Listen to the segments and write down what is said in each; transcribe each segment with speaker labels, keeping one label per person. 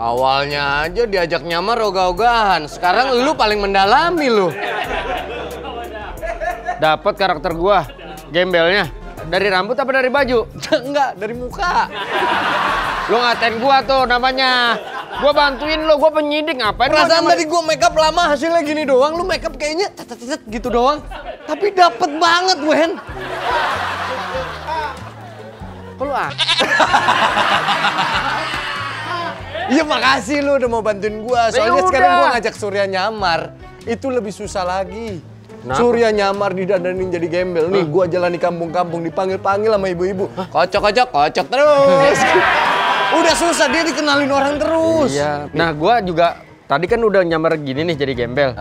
Speaker 1: Awalnya aja diajak nyamar ogah-ogahan. Sekarang lu paling mendalami lu.
Speaker 2: Dapat karakter gua, gembelnya. Dari rambut apa dari baju?
Speaker 1: Enggak, dari muka.
Speaker 2: Lu ngatain gua tuh namanya. Gua bantuin lu, gua penyidik. Ngapain?
Speaker 1: Perasaan tadi gua make up lama hasilnya gini doang. Lu make up kayaknya tet gitu doang. Tapi dapet banget, Wen.
Speaker 2: Kok lu
Speaker 1: Iya makasih lu udah mau bantuin gua. Soalnya sekarang gua ngajak Surya nyamar. Itu lebih susah lagi. Kenapa? Surya nyamar didandanin jadi gembel. Nih gua jalan di kampung-kampung dipanggil-panggil sama ibu-ibu. Kocok terus. Udah susah dia dikenalin orang terus.
Speaker 2: Iya. Nah gua juga tadi kan udah nyamar gini nih jadi gembel.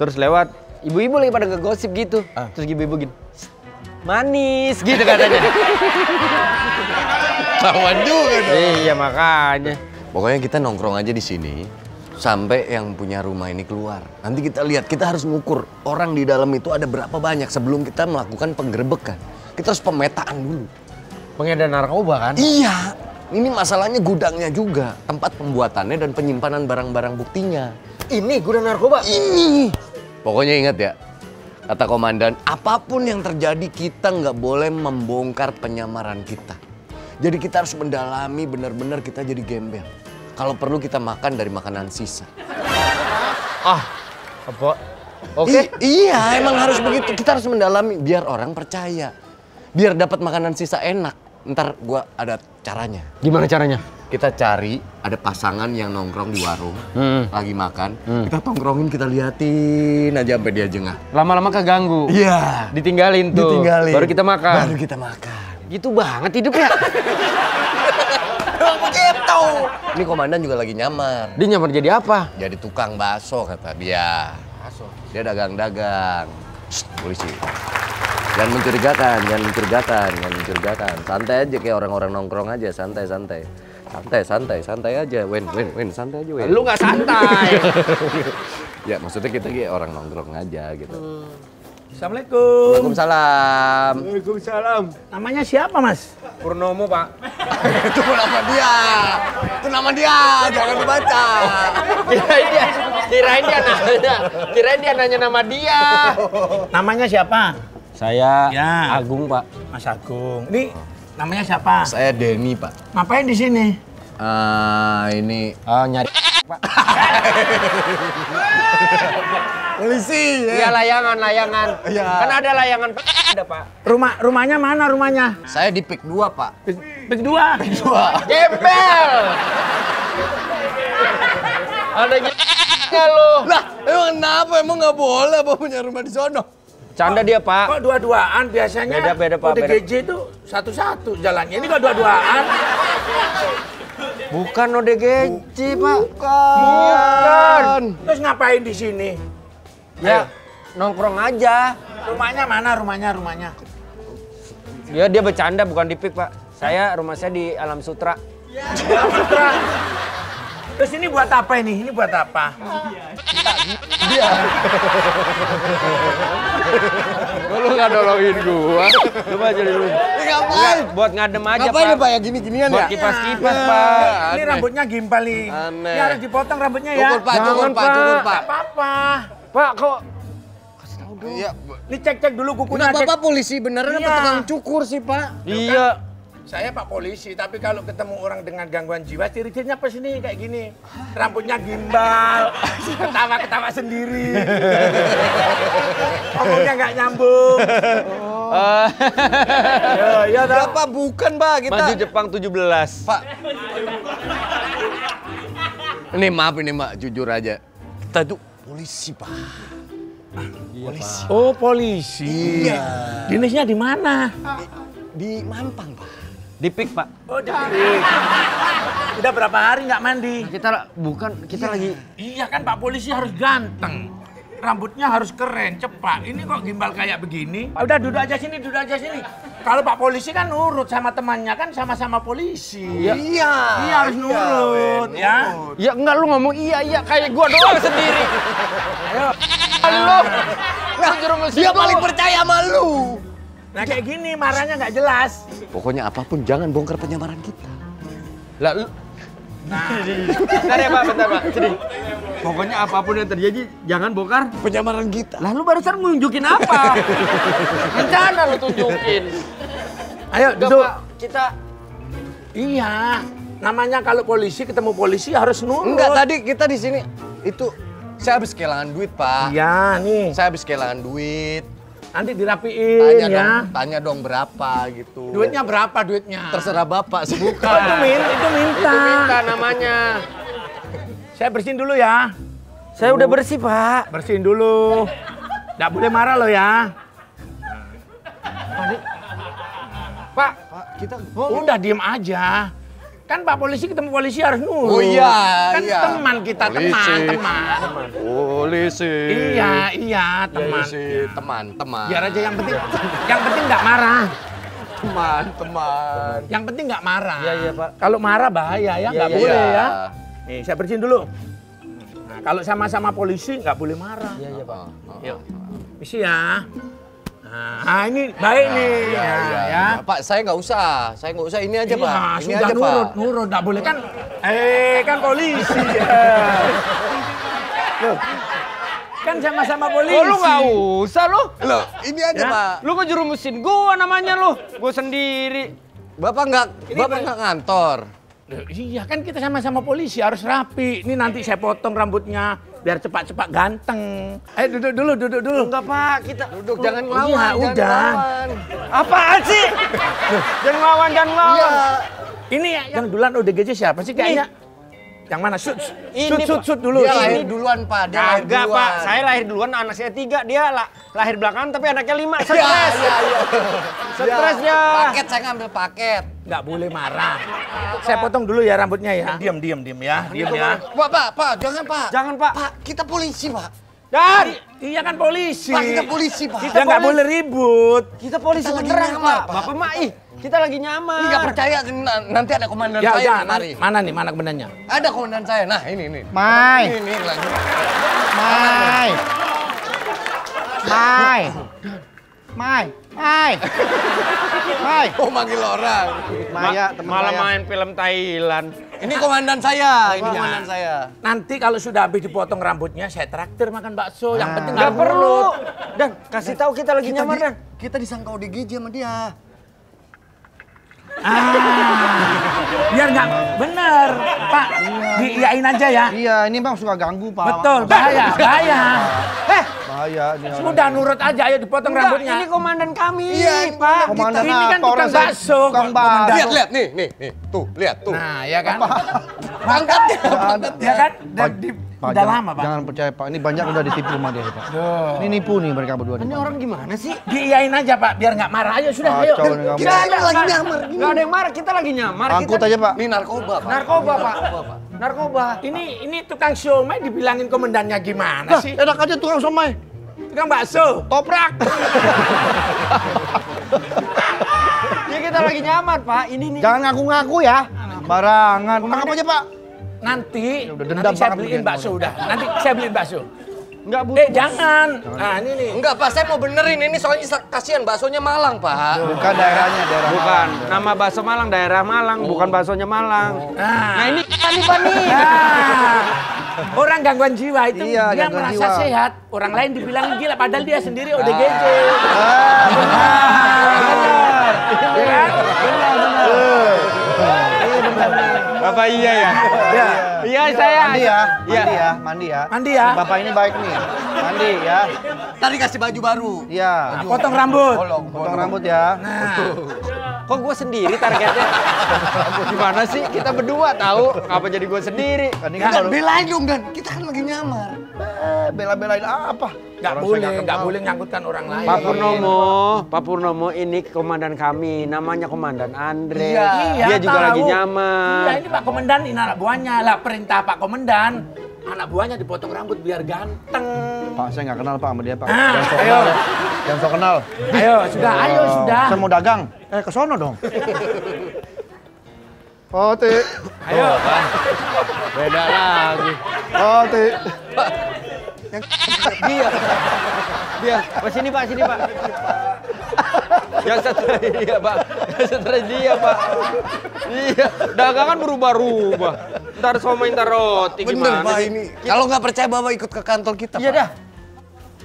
Speaker 2: Terus lewat ibu-ibu lagi pada ngegosip gitu. Terus ibu-ibu gini. Manis gitu katanya.
Speaker 1: Lawan juga dong.
Speaker 2: Iya makanya.
Speaker 1: Pokoknya kita nongkrong aja di sini sampai yang punya rumah ini keluar. Nanti kita lihat, kita harus ngukur orang di dalam itu ada berapa banyak sebelum kita melakukan penggerebekan. Kita harus pemetaan dulu.
Speaker 2: Pengedar narkoba kan?
Speaker 1: Iya. Ini masalahnya gudangnya juga, tempat pembuatannya dan penyimpanan barang-barang buktinya.
Speaker 2: Ini gudang narkoba?
Speaker 1: Ini. Pokoknya ingat ya, kata komandan, apapun yang terjadi kita nggak boleh membongkar penyamaran kita. Jadi kita harus mendalami benar-benar kita jadi gembel. Kalau perlu kita makan dari makanan sisa.
Speaker 2: Apa? Oke.
Speaker 1: Iya, emang harus begitu. Kita harus mendalami biar orang percaya. Biar dapat makanan sisa enak. Ntar gua ada caranya.
Speaker 2: Gimana caranya?
Speaker 1: Kita cari ada pasangan yang nongkrong di warung, lagi makan. Kita tongkrongin, kita liatin aja sampai dia jengah.
Speaker 2: Lama-lama keganggu.
Speaker 1: Iya.
Speaker 2: Ditinggalin tuh.
Speaker 1: Ditinggalin.
Speaker 2: Baru kita makan.
Speaker 1: Baru kita makan.
Speaker 2: Gitu banget hidup ya.
Speaker 1: Begitu. Ini komandan juga lagi nyamar.
Speaker 2: Dia nyamar jadi apa?
Speaker 1: Jadi tukang bakso kata dia. Dia dagang-dagang. Polisi. Jangan mencurigakan. Santai aja kayak orang-orang nongkrong aja, santai aja. Wen, santai aja, Wen.
Speaker 2: Lu nggak santai.
Speaker 1: Ya maksudnya kita kayak orang nongkrong aja gitu.
Speaker 3: Assalamualaikum.
Speaker 1: Waalaikumsalam.
Speaker 3: Waalaikumsalam. Namanya siapa, Mas?
Speaker 2: Purnomo, Pak.
Speaker 1: Itu nama dia. Jangan dibaca.
Speaker 2: Kirain dia nanya nama dia.
Speaker 3: Namanya siapa?
Speaker 2: Saya
Speaker 3: Ya.
Speaker 2: Agung, Pak.
Speaker 3: Mas Agung. Ini namanya siapa?
Speaker 1: Saya Denny, Pak.
Speaker 3: Ngapain di sini?
Speaker 1: Ini
Speaker 2: Nyari Pak.
Speaker 1: polisi
Speaker 2: Iya, layangan.
Speaker 1: Iya.
Speaker 2: Kan ada layangan ada, Pak.
Speaker 3: Rumahnya mana rumahnya?
Speaker 1: Saya di PIK 2, Pak.
Speaker 3: Pik 2.
Speaker 2: Gembel. Ada gitu lo.
Speaker 1: Lah, emang kenapa? Emang nggak boleh apa punya rumah di sono?
Speaker 2: Canda dia, Pak.
Speaker 3: Kok dua-duaan biasanya?
Speaker 2: Beda, Pak,
Speaker 3: ODGJ itu satu-satu jalannya. Ini kok dua-duaan?
Speaker 2: Bukan ODGJ, Pak.
Speaker 1: Bukan.
Speaker 3: Terus ngapain di sini?
Speaker 2: Ya, nongkrong aja.
Speaker 3: Rumahnya mana rumahnya?
Speaker 2: Dia bercanda, bukan di PIK, Pak. Rumah saya di Alam Sutra.
Speaker 3: Alam Sutra. Terus ini buat apa ini? Ini buat apa?
Speaker 2: Lu nggak nolongin gua. Lu aja dulu.
Speaker 1: Ngapain?
Speaker 2: Buat ngadem aja,
Speaker 1: Ngapain
Speaker 2: Pak.
Speaker 1: ya, Pak? Ya gini-ginian
Speaker 2: Buat
Speaker 1: ya?
Speaker 2: kipas-kipas,
Speaker 1: Ya.
Speaker 2: Pak.
Speaker 3: Ini rambutnya gimbal nih.
Speaker 1: Aneh.
Speaker 3: Ini harus dipotong rambutnya ya.
Speaker 1: Cukur, Pak.
Speaker 2: Jangan,
Speaker 1: Cukur, Pak.
Speaker 3: Nggak apa-apa.
Speaker 2: Pak, kok
Speaker 1: Iya.
Speaker 3: Ini cek dulu kukunya.
Speaker 1: Kenapa Pak polisi beneran apa
Speaker 3: Iya.
Speaker 1: tukang cukur sih, Pak?
Speaker 2: iya.
Speaker 3: Saya Pak Polisi, tapi kalau ketemu orang dengan gangguan jiwa, ciri-cirinya apa sini kayak gini. Rambutnya gimbal, ketawa-ketawa sendiri. Ngomongnya nggak nyambung. Ya,
Speaker 1: Berapa bukan, Pak, kita?
Speaker 2: Maju Jepang 17.
Speaker 1: Pak. Ini maaf ini, Mbak, jujur aja. Kita tuh polisi, Pak. Polisi.
Speaker 3: Oh, polisi.
Speaker 1: Iya.
Speaker 3: Dinasnya di mana?
Speaker 1: Di Mampang, Pak.
Speaker 2: Di PIK, Pak.
Speaker 3: Oh, di Pik. Udah berapa hari nggak mandi?
Speaker 2: Kita lagi.
Speaker 3: Iya kan Pak Polisi harus ganteng. Rambutnya harus keren, cepat. Ini kok gimbal kayak begini? Udah duduk aja sini. Kalau Pak Polisi kan nurut sama temannya kan sama-sama polisi.
Speaker 1: Iya.
Speaker 3: Iya harus nurut ya.
Speaker 2: Ya enggak, lu ngomong iya kayak gua doang sendiri.
Speaker 3: Ayo.
Speaker 2: Lu.
Speaker 1: Dia paling percaya sama lu.
Speaker 3: Nah kayak gini marahnya nggak jelas.
Speaker 1: Pokoknya apapun jangan bongkar penyamaran kita.
Speaker 2: Lah Bentar ya Pak, bentar Pak. Sini. Pokoknya apapun yang terjadi, jangan bongkar
Speaker 1: Penyamaran kita.
Speaker 2: Lah lu barusan nunjukin apa? Rencana lu tunjukin.
Speaker 3: Ayo
Speaker 2: Udah,
Speaker 3: duduk.
Speaker 2: Pak, kita
Speaker 3: Iya, namanya kalau polisi ketemu polisi harus nurut.
Speaker 1: Enggak, tadi kita di sini itu saya habis kehilangan duit, Pak.
Speaker 3: Iya nih,
Speaker 1: Saya habis kehilangan duit.
Speaker 3: nanti dirapiin ya.
Speaker 1: Tanya dong berapa gitu.
Speaker 3: Duitnya berapa duitnya?
Speaker 1: Terserah Bapak sih.
Speaker 3: Oh, itu minta.
Speaker 2: itu minta namanya.
Speaker 3: Saya bersihin dulu ya.
Speaker 2: Saya udah bersih, Pak.
Speaker 3: Bersihin dulu. Nggak boleh marah loh ya.
Speaker 2: Pak,
Speaker 1: Kita
Speaker 3: Udah diem aja. Kan Pak polisi ketemu polisi harus nurut.
Speaker 1: Oh iya,
Speaker 3: Kan
Speaker 1: iya.
Speaker 3: teman kita,
Speaker 1: Polisi.
Speaker 3: teman.
Speaker 1: polisi.
Speaker 3: Iya, teman.
Speaker 1: Teman.
Speaker 3: Biar aja yang penting nggak marah.
Speaker 1: Teman.
Speaker 3: Yang penting nggak marah.
Speaker 2: Iya, Pak.
Speaker 3: Kalau marah bahaya ya, nggak
Speaker 2: Iya,
Speaker 3: boleh
Speaker 1: iya.
Speaker 3: ya. Nih, saya bersihin dulu. Nah, kalau sama-sama polisi nggak boleh marah.
Speaker 2: Iya, Pak.
Speaker 3: Yuk, isi ya. Nah, ini baik nih. Ya.
Speaker 1: Pak, saya nggak usah. Ini aja,
Speaker 3: Iya,
Speaker 1: Pak. Ini
Speaker 3: sudah
Speaker 1: aja, Pak.
Speaker 3: nurut, nggak boleh kan? Kan polisi ya. Loh, kan sama-sama polisi.
Speaker 2: Oh, lu nggak usah lu.
Speaker 1: Loh, ini aja,
Speaker 3: Ya.
Speaker 1: Pak.
Speaker 2: Lu kok jerumusin gua namanya lu. Gua sendiri.
Speaker 1: Bapak nggak ngantor.
Speaker 3: Loh, iya, kan kita sama-sama polisi harus rapi. Ini nanti saya potong rambutnya biar cepat-cepat ganteng. Duduk dulu.
Speaker 2: Enggak, Pak. Kita
Speaker 1: Duduk, jangan
Speaker 3: Iya,
Speaker 1: ngelawan. jangan
Speaker 3: udah.
Speaker 1: ngelawan.
Speaker 2: apaan sih? Jangan lawan.
Speaker 1: Iya.
Speaker 3: Ini yang duluan ODGJ siapa sih kayaknya? Yang mana? Shoot dulu.
Speaker 1: Dia
Speaker 3: Ini.
Speaker 1: lahir duluan, Pak. Dia lahir
Speaker 2: Kagak,
Speaker 1: duluan.
Speaker 2: Pak. Saya lahir duluan, anak saya 3. Dia lahir belakangan tapi anaknya 5.
Speaker 1: Iya,
Speaker 2: Stres.
Speaker 1: iya.
Speaker 2: Stres
Speaker 1: Ya,
Speaker 2: ya.
Speaker 1: Paket, saya ngambil paket.
Speaker 3: Nggak boleh marah. Saya potong dulu ya rambutnya ya. Diam ya. Diam ya.
Speaker 1: Pak, jangan, Pak.
Speaker 2: Jangan, Pak.
Speaker 1: Pak, kita polisi, Pak.
Speaker 2: Dan
Speaker 3: Iya kan polisi.
Speaker 1: Pak, kita polisi, Pak.
Speaker 3: Kita nggak boleh ribut.
Speaker 2: kita polisi
Speaker 1: Kita lagi
Speaker 2: beneran,
Speaker 1: nyamar,
Speaker 2: Pak.
Speaker 1: Pak.
Speaker 2: Bapak mah kita lagi nyamar.
Speaker 1: Ini nggak percaya, nanti ada komandan
Speaker 3: Ya
Speaker 1: saya
Speaker 3: udah,
Speaker 1: kemari.
Speaker 3: mana komandannya?
Speaker 1: Ada komandan saya. Nah, ini.
Speaker 4: Mai,
Speaker 1: Ini lagi.
Speaker 4: Mai, Mai.
Speaker 1: Oh, manggil orang.
Speaker 4: Maya, teman
Speaker 2: Malah
Speaker 4: saya.
Speaker 2: main film Thailand.
Speaker 1: Ini komandan saya. Ini
Speaker 3: Iya.
Speaker 1: komandan saya.
Speaker 3: Nanti kalau sudah habis dipotong rambutnya, saya traktir makan bakso. Yang penting
Speaker 2: Nggak
Speaker 3: nggak
Speaker 2: perlu.
Speaker 3: nurut.
Speaker 2: Dan kasih tahu kita lagi nyamar, Dan.
Speaker 1: Kita disangka ODGJ sama dia.
Speaker 3: Biar nggak bener, Pak. Diiyain aja ya.
Speaker 4: Iya, ini bang suka ganggu pak.
Speaker 3: Betul, bahaya.
Speaker 4: Bahaya. Ini orang.
Speaker 3: Sudah nurut aja, ayo dipotong
Speaker 2: Enggak,
Speaker 3: rambutnya.
Speaker 2: ini komandan kami,
Speaker 1: Iya,
Speaker 2: Pak.
Speaker 4: Komandan
Speaker 3: Ini kan
Speaker 4: apa?
Speaker 3: tukang
Speaker 4: Orang saya-
Speaker 3: bakso,
Speaker 4: Tukang
Speaker 3: komandan.
Speaker 4: bakso.
Speaker 1: Lihat, nih. Tuh, lihat, tuh.
Speaker 3: Nah, ya kan?
Speaker 1: Pangkatnya,
Speaker 3: Ya
Speaker 1: pangkatnya.
Speaker 3: kan?
Speaker 4: Pak,
Speaker 3: Udah
Speaker 4: jangan-
Speaker 3: lama, Pak.
Speaker 4: Jangan percaya pak. Ini banyak udah ditipu sama dia pak. Ini nipu nih mereka berdua.
Speaker 2: Ini orang gimana sih?
Speaker 3: Diiyain aja, Pak, biar nggak marah. Ayo sudah, ayo.
Speaker 4: Kacau nih kamu.
Speaker 1: Kita ini lagi nyamar.
Speaker 2: Nggak ada yang marah, kita lagi nyamar.
Speaker 4: Angkut
Speaker 2: kita...
Speaker 4: aja pak.
Speaker 1: Ini narkoba, Pak.
Speaker 2: Narkoba, Pak. Narkoba.
Speaker 3: Ini tukang siomay dibilangin komandannya gimana sih?
Speaker 4: Enak aja tukang somai.
Speaker 3: Tukang bakso.
Speaker 4: Toprak.
Speaker 2: Ya kita lagi nyamar, Pak. Ini nih.
Speaker 4: Jangan ngaku-ngaku ya. Barangan. Tangkap aja pak.
Speaker 3: Nanti,
Speaker 4: udah dendam
Speaker 3: nanti saya
Speaker 4: banget
Speaker 3: beliin
Speaker 4: begini.
Speaker 3: bakso udah. Nanti saya beliin bakso.
Speaker 2: Nggak butuh.
Speaker 3: Jangan. Nah, ini nih.
Speaker 1: Enggak, Pak. Saya mau benerin ini soalnya kasihan baksonya Malang, Pak.
Speaker 4: Bukan daerahnya, daerah
Speaker 2: Bukan.
Speaker 4: Malang.
Speaker 2: Nama bakso Malang, daerah Malang. Bukan baksonya Malang.
Speaker 3: Nah,
Speaker 2: Ini Pak nih.
Speaker 3: Nah, orang gangguan jiwa itu
Speaker 4: Iya,
Speaker 3: dia
Speaker 4: gangguan
Speaker 3: merasa
Speaker 4: jiwa.
Speaker 3: sehat, orang lain dibilang gila padahal dia sendiri ODGJ.
Speaker 4: Benar.
Speaker 3: Ya kan?
Speaker 2: Bapak iya ya?
Speaker 3: Ya.
Speaker 2: Iya saya.
Speaker 4: Mandi ya,
Speaker 2: Iya.
Speaker 4: mandi ya.
Speaker 3: Mandi ya.
Speaker 4: Bapak ini baik nih. Mandi ya.
Speaker 1: Tadi kasih baju baru.
Speaker 4: Iya.
Speaker 3: Potong rambut.
Speaker 4: Potong rambut ya.
Speaker 3: Nah,
Speaker 2: Kok gue sendiri targetnya? Gimana sih? Kita berdua tahu. Apa jadi gue sendiri?
Speaker 4: Kan ini kan
Speaker 1: Dan
Speaker 4: baru
Speaker 1: belain dong, Dan. Kita kan lagi nyamar.
Speaker 4: bela-belain apa?
Speaker 3: nggak
Speaker 4: Orang
Speaker 3: boleh,
Speaker 4: saya nggak
Speaker 3: nggak
Speaker 4: kenal.
Speaker 3: boleh nyangkutkan orang lain.
Speaker 2: Pak Purnomo ini komandan kami, namanya Komandan Andre.
Speaker 1: Iya.
Speaker 2: Dia juga
Speaker 3: tahu.
Speaker 2: lagi nyamar.
Speaker 3: Iya, ini Pak Komandan, ini anak buahnya. Lah perintah Pak Komandan, anak buahnya dipotong rambut biar ganteng.
Speaker 4: Pak, saya nggak kenal Pak sama dia Pak.
Speaker 3: Ah,
Speaker 4: Jangan sok
Speaker 3: ayo.
Speaker 4: kenal ya. Jangan sok kenal.
Speaker 3: Ayo, sudah.
Speaker 4: Saya mau dagang. Ke sono dong. Oh, Ti.
Speaker 3: Ayo.
Speaker 2: Beda lagi.
Speaker 4: Oh, Ti.
Speaker 2: Dia, sini Pak. Yang stres dia Pak. Yang stres dia Pak. Iya, dagangan berubah-ubah. Ntar somai, ntar roti.
Speaker 1: Bener
Speaker 2: Gimana
Speaker 1: Pak
Speaker 2: sih?
Speaker 1: ini. Kalau nggak percaya Bapak ikut ke kantor kita
Speaker 3: Iya
Speaker 1: Pak.
Speaker 3: dah.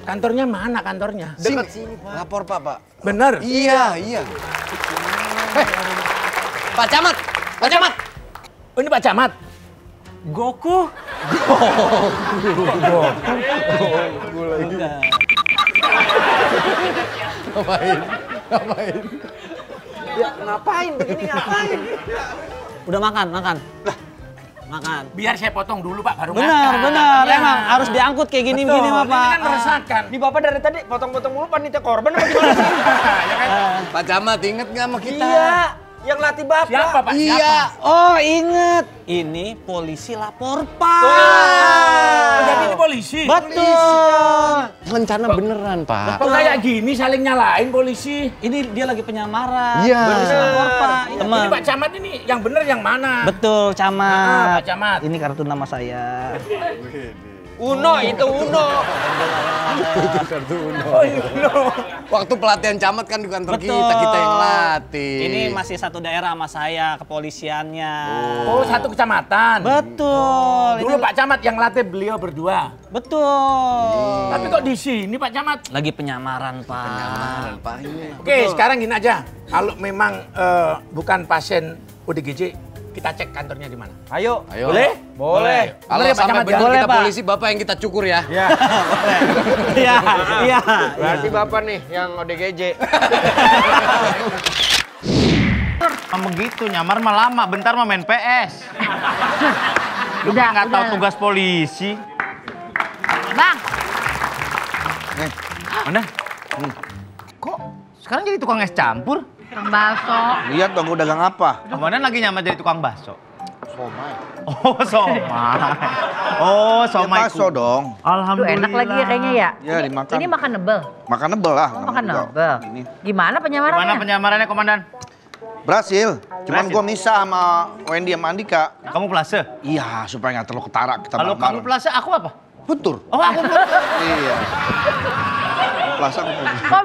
Speaker 3: Kantornya mana kantornya?
Speaker 1: Dekat sini Pak. Lapor Pak.
Speaker 3: Bener.
Speaker 1: Iya. Pak Camat.
Speaker 3: Oh, ini Pak Camat. Goku.
Speaker 1: Ngapain?
Speaker 2: Ya, ngapain? Begini ngapain?
Speaker 5: Udah makan. Makan.
Speaker 3: Biar saya potong dulu Pak, baru
Speaker 5: Benar,
Speaker 3: makan.
Speaker 5: Iya. Emang harus diangkut kayak gini
Speaker 3: Betul,
Speaker 5: Bapak.
Speaker 3: ini kan meresahkan.
Speaker 2: Di Bapak dari tadi potong-potong mulu panitia korban apa gimana sih?
Speaker 3: Ya kan?
Speaker 1: Pak Camat inget nggak sama kita?
Speaker 2: Iya, yang latih Bapak.
Speaker 3: Siapa Pak?
Speaker 1: Iya.
Speaker 3: Siapa?
Speaker 5: Oh, inget. Ini polisi lapor, Pak.
Speaker 3: Oh, jadi ini polisi?
Speaker 5: Betul.
Speaker 1: Rencana beneran Pak.
Speaker 3: Kok kayak gini saling nyalain polisi?
Speaker 5: Ini dia lagi penyamaran.
Speaker 1: Iya.
Speaker 5: Polisi lapor, Pak. Teman.
Speaker 3: Ini Pak Camat ini yang bener yang mana?
Speaker 5: Betul, Camat.
Speaker 3: Pak Camat.
Speaker 5: Ini kartu nama saya.
Speaker 2: Uno itu Uno.
Speaker 1: Waktu pelatihan camat kan di kantor
Speaker 5: Betul.
Speaker 1: kita yang latih.
Speaker 5: Ini masih satu daerah sama saya, kepolisiannya.
Speaker 3: Oh, satu kecamatan.
Speaker 5: Betul.
Speaker 3: Dulu Pak Camat yang latih beliau berdua.
Speaker 5: Betul.
Speaker 3: Tapi kok di sini Pak Camat?
Speaker 5: Lagi penyamaran, Pak.
Speaker 1: Pak ini.
Speaker 3: Oke, sekarang gini aja. Kalau memang bukan pasien ODGJ, kita cek kantornya di mana.
Speaker 2: Ayo.
Speaker 3: Boleh?
Speaker 2: Boleh.
Speaker 1: Kalau
Speaker 3: Boleh, Pak
Speaker 1: sampai
Speaker 3: Camat,
Speaker 1: benar
Speaker 5: boleh,
Speaker 1: kita
Speaker 5: Pak.
Speaker 1: polisi, Bapak yang kita cukur ya.
Speaker 2: Ya.
Speaker 5: Iya.
Speaker 2: Berarti Bapak nih yang ODGJ.
Speaker 4: Begitu, nyamar mah lama, bentar mah main PS. Lu nggak tahu tugas polisi.
Speaker 6: Bang,
Speaker 4: Mana? Kok sekarang jadi tukang es campur?
Speaker 6: tukang bakso.
Speaker 7: Lihat dong, gue dagang apa?
Speaker 4: Kemarin lagi nyamar jadi tukang bakso. Somai. Oh, somai. Oh, somai.
Speaker 7: Ya, bakso dong.
Speaker 6: Aduh,
Speaker 4: Alhamdulillah.
Speaker 6: enak lagi ya kayaknya ya.
Speaker 7: Ya, dimakan.
Speaker 6: Ini makan nebel.
Speaker 7: Makan nebel lah.
Speaker 6: Oh, makan
Speaker 7: nebel.
Speaker 6: nebel.
Speaker 7: Ini.
Speaker 6: Gimana penyamarannya?
Speaker 4: Gimana penyamarannya, Komandan?
Speaker 7: Berhasil. Cuman
Speaker 4: Berhasil?
Speaker 7: gue misah sama Wendy sama Andika.
Speaker 4: Kamu plase?
Speaker 7: Iya, supaya nggak terlalu ketara kita
Speaker 4: Kalau kamu
Speaker 7: bareng-bareng.
Speaker 4: plase, aku apa?
Speaker 7: Putur.
Speaker 4: Oh, aku
Speaker 7: Iya. Plaza aku putur.
Speaker 6: Kok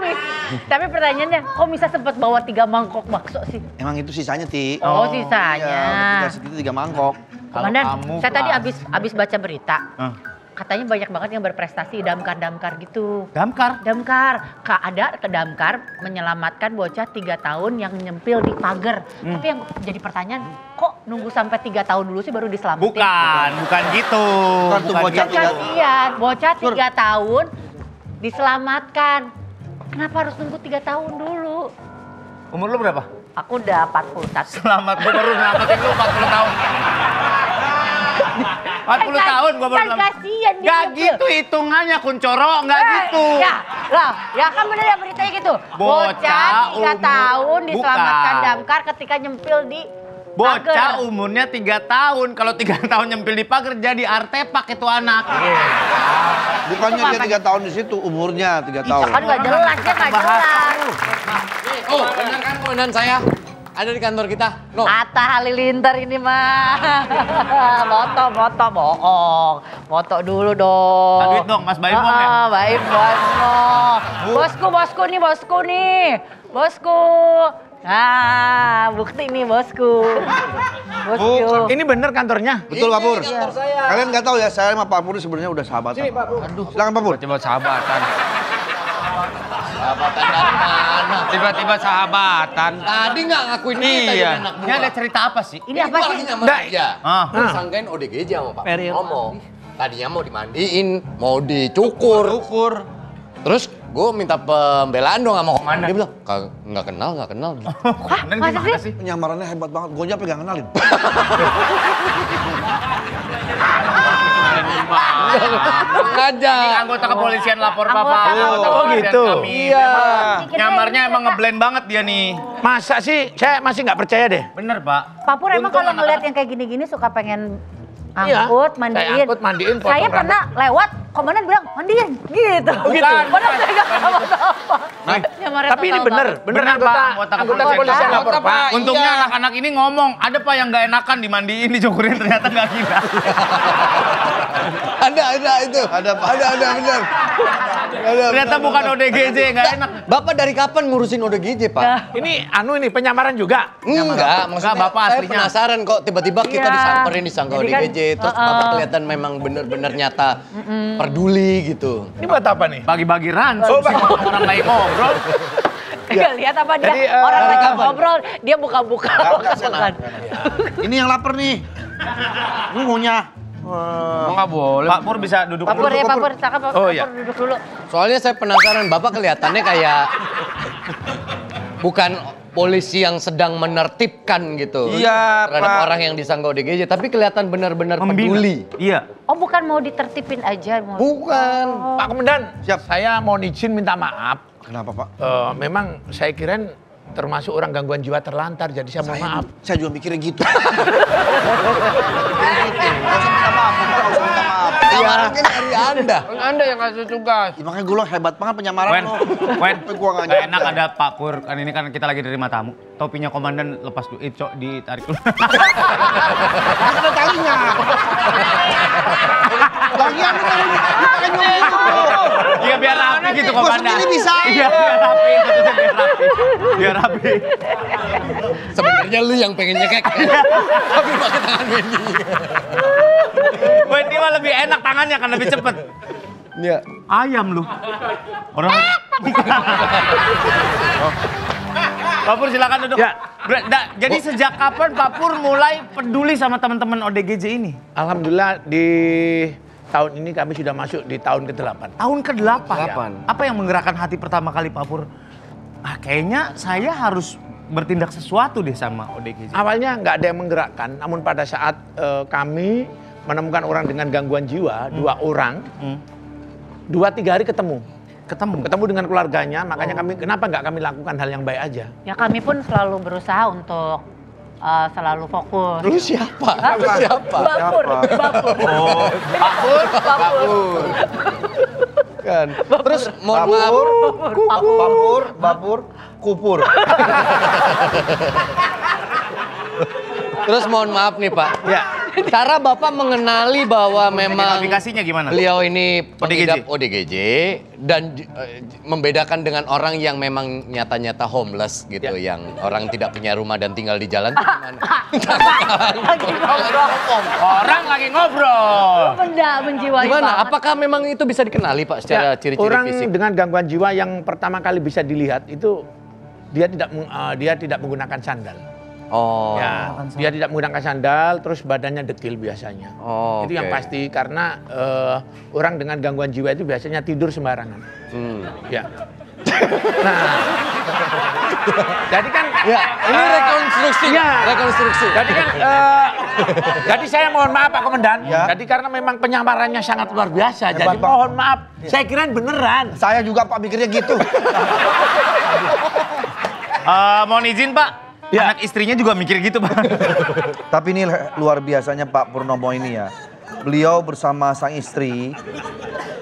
Speaker 6: tapi pertanyaannya, kok bisa sempat bawa 3 mangkok bakso sih?
Speaker 7: Emang itu sisanya, Ti.
Speaker 6: Oh, sisanya.
Speaker 7: Iya, segitu 3 mangkok.
Speaker 6: Komandan,
Speaker 4: kamu
Speaker 6: saya tadi
Speaker 4: kelas.
Speaker 6: abis baca berita.
Speaker 4: Hah?
Speaker 6: Katanya banyak banget yang berprestasi damkar gitu.
Speaker 4: Damkar?
Speaker 6: Damkar, ada ke damkar menyelamatkan bocah 3 tahun yang nyempil di pagar. Tapi yang jadi pertanyaan, kok nunggu sampai 3 tahun dulu sih baru diselamatin?
Speaker 4: Bukan gitu.
Speaker 7: Bukan tuh bocah
Speaker 6: Kan kasihan, bocah 3 tahun diselamatkan. Kenapa harus nunggu 3 tahun dulu?
Speaker 4: Umur lu berapa?
Speaker 6: Aku udah 41.
Speaker 4: Selamat, gue baru nyelamatin lu 40 tahun. 40 tahun gue baru
Speaker 6: Kan
Speaker 4: nyelamatin.
Speaker 6: kasihan dia.
Speaker 4: Gak
Speaker 6: nyempil.
Speaker 4: gitu hitungannya, Kuncoro. Gak gitu.
Speaker 6: Ya kan bener ya beritanya gitu.
Speaker 4: Bocah
Speaker 6: 3 tahun
Speaker 4: umur-
Speaker 6: diselamatkan
Speaker 4: bukan.
Speaker 6: damkar ketika nyempil di
Speaker 4: Bocah
Speaker 6: pagar.
Speaker 4: umurnya 3 tahun. Kalau 3 tahun nyempil di pagar jadi artepak itu anak.
Speaker 7: Bukannya dia 3 tahun di situ, umurnya 3 tahun.
Speaker 6: Kan nggak jelas, dia nggak jelas.
Speaker 1: Oh, benar kan komandan saya? Ada di kantor kita. Loh.
Speaker 6: Atta Halilintar ini mah. Foto bohong. Foto dulu dong.
Speaker 4: Duit dong, Mas Baim dong ya?
Speaker 6: Baim dong. Bosku nih. Bosku. Nah, bukti nih bosku. Bosku.
Speaker 3: Ini bener kantornya?
Speaker 7: Betul, Pak Pur.
Speaker 1: Kantor saya.
Speaker 7: Kalian nggak tahu ya, saya sama Pak Pur sebenarnya udah sahabatan.
Speaker 1: Sini, Pak Pur.
Speaker 7: Aduh, silakan Pak Pur.
Speaker 2: Tiba-tiba sahabatan.
Speaker 1: Sahabatan dari mana?
Speaker 2: Tiba-tiba sahabatan.
Speaker 1: Tadi nggak ngakuin kita jadi
Speaker 2: Iya.
Speaker 1: anak
Speaker 4: Ini ada cerita apa sih?
Speaker 6: Ini apa
Speaker 1: Gua
Speaker 6: sih?
Speaker 1: lagi nyamar aja.
Speaker 4: Ah.
Speaker 1: Gua disangkain ODGJ sama Pak
Speaker 5: Peril.
Speaker 1: ngomong. Tadinya mau dimandiin, mau dicukur. Terus gue minta pembelaan dong sama komandan. Dia bilang, nggak kenal.
Speaker 4: Komandan
Speaker 6: masa
Speaker 4: gimana
Speaker 6: sih?
Speaker 4: sih?
Speaker 7: Penyamarannya hebat banget, gue nyampe gak kenalin.
Speaker 1: Sengaja.
Speaker 4: Ini anggota kepolisian lapor
Speaker 6: Anggota
Speaker 4: Bapak.
Speaker 6: kepolisian.
Speaker 4: Anggota
Speaker 3: Oh,
Speaker 4: kepolisian
Speaker 3: gitu.
Speaker 4: kami.
Speaker 1: Iya.
Speaker 4: Nyamarnya emang ngeblend banget dia nih.
Speaker 3: Masa sih? Saya masih nggak percaya deh.
Speaker 4: Bener, Pak.
Speaker 6: Pak Pur emang
Speaker 4: Untung
Speaker 6: kalau
Speaker 4: anak-anak-
Speaker 6: ngeliat yang kayak gini-gini suka pengen
Speaker 3: Iya,
Speaker 6: angkut,
Speaker 3: saya
Speaker 6: mandiin.
Speaker 3: angkut, mandiin, potong
Speaker 6: Saya pernah lewat, komandan bilang mandiin, gitu.
Speaker 3: Gitu?
Speaker 6: Padahal saya nggak apa-apa. Nyamarnya
Speaker 3: Tapi ini
Speaker 6: total
Speaker 3: bener,
Speaker 6: banget.
Speaker 3: bener
Speaker 4: Bener,
Speaker 3: anggota
Speaker 4: Pak, anggota
Speaker 3: kepolisian
Speaker 4: kepolisian.
Speaker 3: lapor Pak.
Speaker 4: Untungnya
Speaker 1: Iya.
Speaker 4: anak-anak ini ngomong, ada Pak yang nggak enakan dimandiin, dicukurin ternyata nggak gila.
Speaker 1: Ada itu. Ada benar.
Speaker 4: Ternyata bukan ODGJ, nggak enak.
Speaker 1: Bapak dari kapan ngurusin ODGJ, Pak?
Speaker 3: Ini ini penyamaran juga.
Speaker 1: Enggak, maksudnya
Speaker 4: Bapak
Speaker 1: saya
Speaker 4: aslinya.
Speaker 1: penasaran kok tiba-tiba kita
Speaker 6: Iya.
Speaker 1: disamperin disangka
Speaker 6: Jadi kan,
Speaker 1: ODGJ, terus Bapak kelihatan memang bener-bener nyata peduli gitu.
Speaker 3: Ini buat apa nih?
Speaker 4: Bagi-bagi ransom sih, orang lagi ngobrol.
Speaker 6: Lihat apa dia?
Speaker 3: Jadi,
Speaker 6: Orang
Speaker 1: dari
Speaker 6: lagi
Speaker 1: kapan?
Speaker 6: ngobrol, dia buka-buka. Bukan.
Speaker 7: Ini yang lapar nih. Lu maunya.
Speaker 4: Nggak boleh. Pak Pur bisa duduk
Speaker 6: Pak Pur ya,
Speaker 4: dulu.
Speaker 6: Pak Pur. Cakep, Pak
Speaker 3: Oh,
Speaker 6: Pur
Speaker 3: iya.
Speaker 6: duduk dulu.
Speaker 1: Soalnya saya penasaran, Bapak kelihatannya kayak bukan polisi yang sedang menertibkan gitu.
Speaker 4: Iya,
Speaker 1: terhadap
Speaker 4: Pak.
Speaker 1: orang yang disangka ODGJ, tapi kelihatan benar-benar peduli.
Speaker 4: Iya.
Speaker 6: Oh, bukan mau ditertipin aja.
Speaker 1: Bukan.
Speaker 3: Pak Komandan, saya mohon izin minta maaf.
Speaker 7: Kenapa, Pak?
Speaker 3: Memang saya kirain termasuk orang gangguan jiwa terlantar, jadi saya mohon maaf.
Speaker 7: Saya juga mikirnya gitu. Nggak usah minta maaf, Pak. Nggak usah minta maaf.
Speaker 1: Penyamaran kan dari Anda.
Speaker 2: Anda yang kasih tugas.
Speaker 7: Ya, makanya gue lo hebat banget penyamaran
Speaker 4: Wen,
Speaker 7: lo.
Speaker 4: Wen,
Speaker 7: Tapi gua nggak
Speaker 4: nggak
Speaker 7: nyangka.
Speaker 4: enak ada Pak Pur. Kan ini kan kita lagi terima tamu. Topinya komandan lepas dulu, Cok, ditarik dulu.
Speaker 7: Ada talinya. Lagian lu pakai nyuruh gitu.
Speaker 4: Iya biar rapi gitu
Speaker 7: Gua
Speaker 4: komandan.
Speaker 7: sendiri bisa.
Speaker 4: Iya biar rapi, tentunya biar rapi. Biar rapi.
Speaker 1: Sebenarnya lu yang pengen nyekek. Tapi pakai tangan Wendy.
Speaker 4: Wendy mah lebih enak tangannya kan lebih cepet.
Speaker 1: Iya.
Speaker 4: Ayam lu. Orang. Pak Pur silakan duduk.
Speaker 3: Ya.
Speaker 4: Jadi sejak kapan Pak Pur mulai peduli sama teman-teman ODGJ ini?
Speaker 3: Alhamdulillah di tahun ini kami sudah masuk di tahun ke-8.
Speaker 4: Tahun ke-8.
Speaker 1: Ya.
Speaker 4: Apa yang menggerakkan hati pertama kali Pak Pur? Kayaknya saya harus bertindak sesuatu deh sama ODGJ.
Speaker 3: Awalnya nggak ada yang menggerakkan, namun pada saat kami menemukan orang dengan gangguan jiwa, 2 orang, 2-3 hari ketemu dengan keluarganya, makanya kami kenapa nggak kami lakukan hal yang baik aja?
Speaker 6: Ya kami pun selalu berusaha untuk selalu fokus.
Speaker 1: Lu siapa? Lu siapa?
Speaker 6: Bapur.
Speaker 4: Oh, Pak Pur.
Speaker 6: Bapur.
Speaker 1: Kan. Terus mohon maaf.
Speaker 7: Bapur, kupur.
Speaker 1: Terus mohon maaf nih Pak.
Speaker 3: Ya.
Speaker 1: Cara Bapak mengenali bahwa memang
Speaker 4: Aplikasinya gimana?
Speaker 1: beliau ini pengidap ODGJ dan membedakan dengan orang yang memang nyata-nyata homeless gitu, yang orang tidak punya rumah dan tinggal di jalan itu gimana?
Speaker 6: Lagi ngobrol.
Speaker 3: Orang lagi ngobrol.
Speaker 6: Benda menjiwai
Speaker 1: Gimana?
Speaker 6: banget.
Speaker 1: Apakah memang itu bisa dikenali Pak secara
Speaker 3: Ya,
Speaker 1: ciri-ciri
Speaker 3: orang
Speaker 1: fisik?
Speaker 3: dengan gangguan jiwa yang pertama kali bisa dilihat itu dia tidak menggunakan sandal.
Speaker 1: Oh.
Speaker 3: Ya, dia tidak menggunakan sandal, terus badannya dekil biasanya.
Speaker 1: Oh,
Speaker 3: Itu yang
Speaker 1: oke.
Speaker 3: pasti karena orang dengan gangguan jiwa itu biasanya tidur sembarangan. Ya. Nah, jadi kan
Speaker 1: Ya, ini rekonstruksi.
Speaker 3: Iya.
Speaker 1: Rekonstruksi.
Speaker 3: Jadi kan, jadi saya mohon maaf Pak Komandan.
Speaker 7: Ya.
Speaker 3: Jadi karena memang penyamarannya sangat luar biasa.
Speaker 7: Hebat,
Speaker 3: Jadi
Speaker 7: Pak.
Speaker 3: mohon maaf, saya kirain beneran.
Speaker 7: Saya juga Pak mikirnya gitu.
Speaker 4: Mohon izin Pak.
Speaker 3: Ya.
Speaker 4: Anak istrinya juga mikir gitu Pak.
Speaker 7: Tapi ini luar biasanya Pak Purnomo ini ya. Beliau bersama sang istri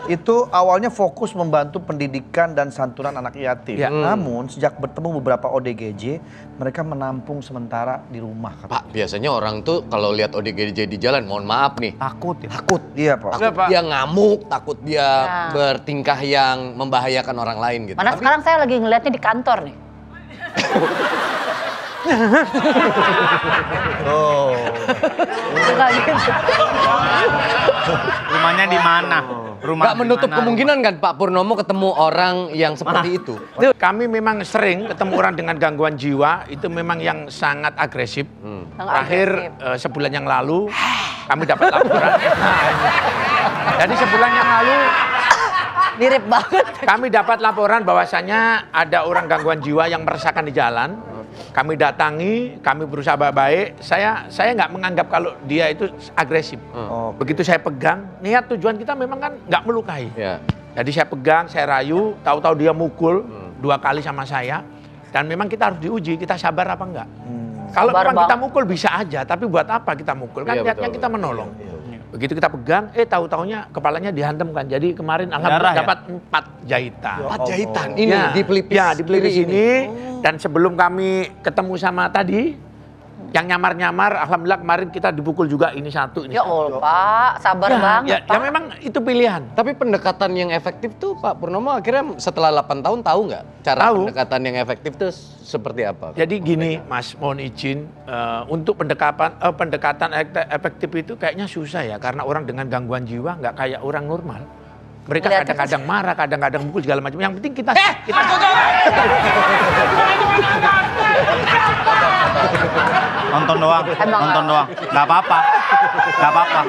Speaker 7: itu awalnya fokus membantu pendidikan dan santunan anak yatim.
Speaker 3: Ya.
Speaker 7: Namun sejak bertemu beberapa ODGJ, mereka menampung sementara di rumah.
Speaker 1: Pak, biasanya orang tuh kalau lihat ODGJ di jalan, mohon maaf nih.
Speaker 4: Takut ya.
Speaker 7: Takut dia Pak.
Speaker 1: Takut dia ngamuk, takut dia
Speaker 6: Ya.
Speaker 1: bertingkah yang membahayakan orang lain gitu.
Speaker 6: Mana sekarang saya lagi ngeliatnya di kantor nih.
Speaker 7: Oh.
Speaker 6: Enggak gitu.
Speaker 4: Rumahnya di mana? Rumah
Speaker 1: Nggak menutup kemungkinan kan Pak Purnomo ketemu orang yang seperti itu.
Speaker 3: Kami memang sering ketemu orang dengan gangguan jiwa, itu memang yang sangat agresif. Terakhir sebulan yang lalu kami dapat laporan. Jadi sebulan yang lalu
Speaker 6: Mirip banget.
Speaker 3: kami dapat laporan bahwasannya ada orang gangguan jiwa yang meresahkan di jalan. Kami datangi, kami berusaha baik-baik. Saya nggak menganggap kalau dia itu agresif. Begitu saya pegang, niat tujuan kita memang kan nggak melukai.
Speaker 1: Ya.
Speaker 3: Jadi saya pegang, saya rayu, tahu-tahu dia mukul 2 kali sama saya. Dan memang kita harus diuji, kita sabar apa enggak. Kalau
Speaker 6: Sabar
Speaker 3: memang kita
Speaker 6: banget.
Speaker 3: mukul bisa aja, tapi buat apa kita mukul? Kan
Speaker 1: Iya,
Speaker 3: niatnya
Speaker 1: betul,
Speaker 3: kita menolong. Begitu kita pegang, tahu-taunya kepalanya dihantam kan. Jadi kemarin alhamdulillah
Speaker 4: Darah ya?
Speaker 3: dapat 4 jahitan.
Speaker 1: 4 jahitan ini
Speaker 3: Ya,
Speaker 1: di pelipis.
Speaker 3: ya, di pelipis
Speaker 1: kiri
Speaker 3: ini. Dan sebelum kami ketemu sama tadi, Yang nyamar-nyamar, alhamdulillah kemarin kita dipukul juga ini satu. Ini
Speaker 6: Ya Allah, Pak, sabar banget, Pak.
Speaker 3: Ya memang itu pilihan.
Speaker 1: Tapi pendekatan yang efektif tuh Pak Purnomo akhirnya setelah 8 tahun tahu nggak cara pendekatan yang efektif tuh seperti apa?
Speaker 3: Jadi gini Mas, mohon izin, untuk pendekatan efektif itu kayaknya susah ya. Karena orang dengan gangguan jiwa nggak kayak orang normal. Mereka kadang-kadang marah, kadang-kadang mukul segala macam. Yang penting kita
Speaker 4: Nonton doang, nonton doang. Nggak apa-apa, nggak apa-apa.